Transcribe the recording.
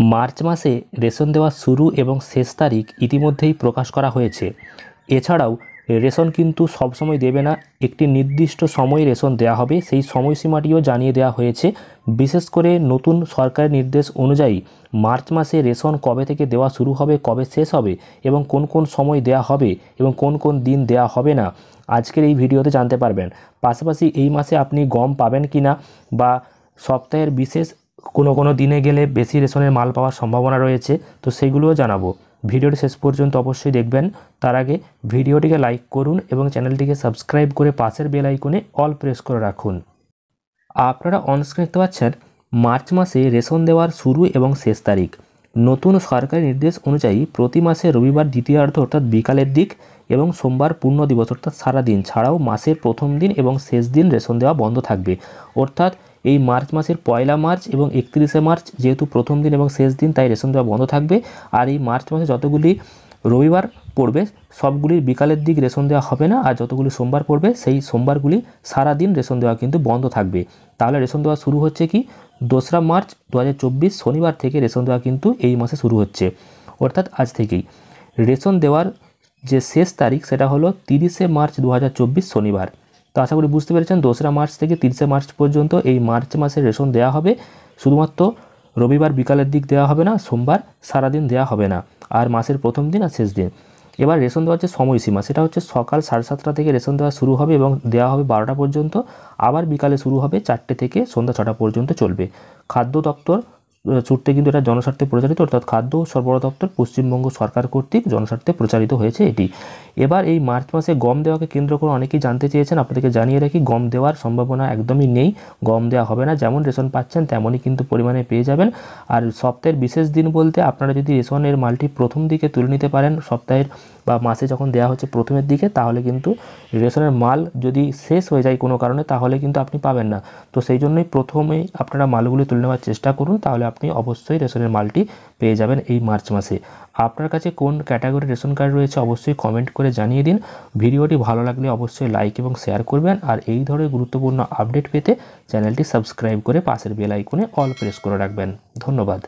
March মাসে ration দেওয়া শুরু এবং শেষ তারিখ ইতিমধ্যেই প্রকাশ করা হয়েছে। এছাড়াও রেশন কিন্তু সবসময় দেবে না, একটি নির্দিষ্ট সময়ে রেশন দেওয়া হবে, সেই সময়সীমাটিও জানিয়ে দেওয়া হয়েছে। বিশেষ করে নতুন সরকারের নির্দেশ অনুযায়ী মার্চ মাসে রেশন কবে থেকে দেওয়া শুরু হবে, কবে শেষ হবে এবং কোন কোন সময় দেওয়া হবে এবং কোন কোন দিন দেওয়া হবে না, আজকের এই ভিডিওতে জানতে পারবেন। পাশাপাশি এই মাসে আপনি গম পাবেন কি না, বা সপ্তাহের বিশেষ কোনো দিনে গেলে বেশি রেশনের মাল পাওয়ার সম্ভাবনা রয়েছে, তো সেইগুলোও জানাবো। ভিডিওটি শেষ পর্যন্ত অবশ্যই দেখবেন। তার আগে ভিডিওটিকে লাইক করুন এবং চ্যানেলটিকে সাবস্ক্রাইব করে পাশের বেল আইকনে অল প্রেস করে রাখুন। আপনারা অনস্ক্রিন দেখতে পাচ্ছেন মার্চ মাসে রেশন দেওয়ার শুরু এবং শেষ তারিখ। নতুন সরকারি নির্দেশ অনুযায়ী প্রতি মাসে রবিবার দ্বিতীয়ার্ধ অর্থাৎ বিকালের দিক এবং সোমবার পূর্ণ দিবস অর্থাৎ সারাদিন ছাড়াও মাসের প্রথম দিন এবং শেষ দিন রেশন দেওয়া বন্ধ থাকবে। অর্থাৎ এই মার্চ মাসের 1 মার্চ এবং 31শে মার্চ যেহেতু প্রথম দিন এবং শেষ দিন, তাই রেশন দেওয়া বন্ধ থাকবে। আর এই মার্চ মাসে যতগুলি রবিবার পড়বে সবগুলি বিকালের দিক রেশন দেওয়া হবে না, আর যতগুলি সোমবার পড়বে সেই সোমবারগুলি সারাদিন রেশন দেওয়া কিন্তু বন্ধ থাকবে। তাহলে রেশন দেওয়া শুরু হচ্ছে কি 2রা মার্চ 2024 শনিবার থেকে রেশন দেওয়া কিন্তু এই মাসে শুরু হচ্ছে, অর্থাৎ আজ থেকেই। রেশন দেওয়ার যে শেষ তারিখ সেটা হলো 30শে মার্চ 2024 শনিবার। তো আশা করি বুঝতে পেরেছেন 2রা মার্চ থেকে 30শে মার্চ পর্যন্ত এই মার্চ মাসে রেশন দেওয়া হবে। শুধুমাত্র রবিবার বিকালের দিক দেওয়া হবে না, সোমবার সারাদিন দেওয়া হবে না, আর মাসের প্রথম দিন আর শেষ দিন। এবার রেশন দেওয়ার যে সময়সীমা সেটা হচ্ছে সকাল 7:30 থেকে রেশন দেওয়া শুরু হবে এবং দেওয়া হবে 12টা পর্যন্ত, আবার বিকালে শুরু হবে 4টে থেকে সন্ধ্যা 6টা পর্যন্ত চলবে। খাদ্য দপ্তর সূত্রে কিন্তু এটা জনস্বার্থে প্রচারিত, অর্থাৎ খাদ্য ও সরবরাহ দপ্তর পশ্চিমবঙ্গ সরকার কর্তৃক জনস্বার্থে প্রচারিত হয়েছে এটি। এবার এই মার্চ মাসে গম দেওয়াকে কেন্দ্র করে অনেকেই জানতে চেয়েছেন, আপনাদেরকে জানিয়ে রাখি গম দেওয়ার সম্ভাবনা একদমই নেই, গম দেওয়া হবে না। যেমন রেশন পাচ্ছেন তেমনই কিন্তু পরিমাণে পেয়ে যাবেন। আর সপ্তাহের বিশেষ দিন বলতে আপনারা যদি রেশনের মালটি প্রথম দিকে তুলে নিতে পারেন, সপ্তাহের বা মাসে যখন দেওয়া হচ্ছে প্রথমের দিকে, তাহলে কিন্তু রেশনের মাল যদি শেষ হয়ে যায় কোনো কারণে তাহলে কিন্তু আপনি পাবেন না। তো সেই জন্যই প্রথমেই আপনারা মালগুলি তুলে নেওয়ার চেষ্টা করুন, তাহলে আপনি অবশ্যই রেশনের মালটি পেয়ে যাবেন এই মার্চ মাসে। আপনার কাছে কোন ক্যাটাগরির রেশন কার্ড রয়েছে অবশ্যই কমেন্ট করে জানিয়ে দিন। ভিডিওটি ভালো লাগলে অবশ্যই লাইক এবং শেয়ার করবেন, আর এই ধরনের গুরুত্বপূর্ণ আপডেট পেতে চ্যানেলটি সাবস্ক্রাইব করে পাশের বেল আইকনে অল প্রেস করে রাখবেন। ধন্যবাদ।